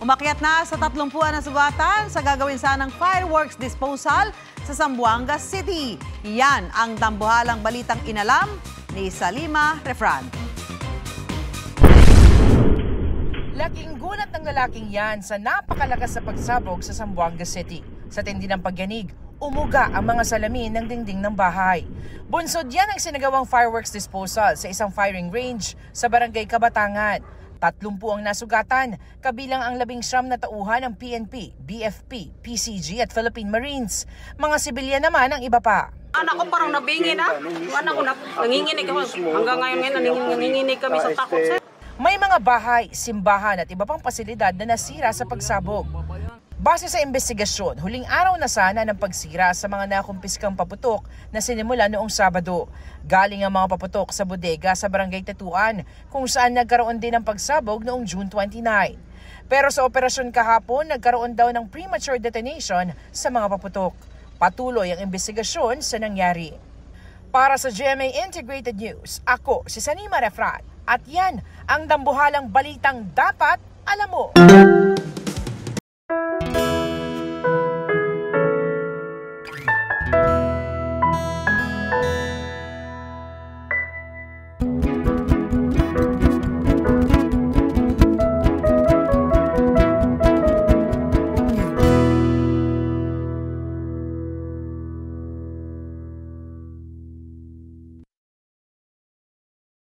Umakyat na sa 30 na sugatan sa gagawin sanang fireworks disposal sa Zamboanga City. Yan ang dambuhalang balitang inalam ni Salima Refran. Laking gulat ng lalaking yan sa napakalakas na pagsabog sa Zamboanga City. Sa tindi ng pagyanig, umuga ang mga salamin ng dingding ng bahay. Bunsod yan ang sinagawang fireworks disposal sa isang firing range sa Barangay Kabatangan. 30 ang nasugatan, kabilang ang 19 na tauhan ng PNP, BFP, PCG at Philippine Marines. Mga sibilyan naman ang iba pa. Anak ko parang nabingin ha. Anak ko nanginginig ako. Hanggang ngayon nanginginig kami sa takot sir. May mga bahay, simbahan at iba pang pasilidad na nasira sa pagsabog. Base sa investigasyon, huling araw na sana ng pagsira sa mga nakumpiskang paputok na sinimula noong Sabado. Galing ang mga paputok sa bodega sa Barangay Tatuan, kung saan nagkaroon din ng pagsabog noong June 29. Pero sa operasyon kahapon, nagkaroon daw ng premature detonation sa mga paputok. Patuloy ang investigasyon sa nangyari. Para sa GMA Integrated News, ako si Salima Refran at yan ang dambuhalang balitang dapat alam mo.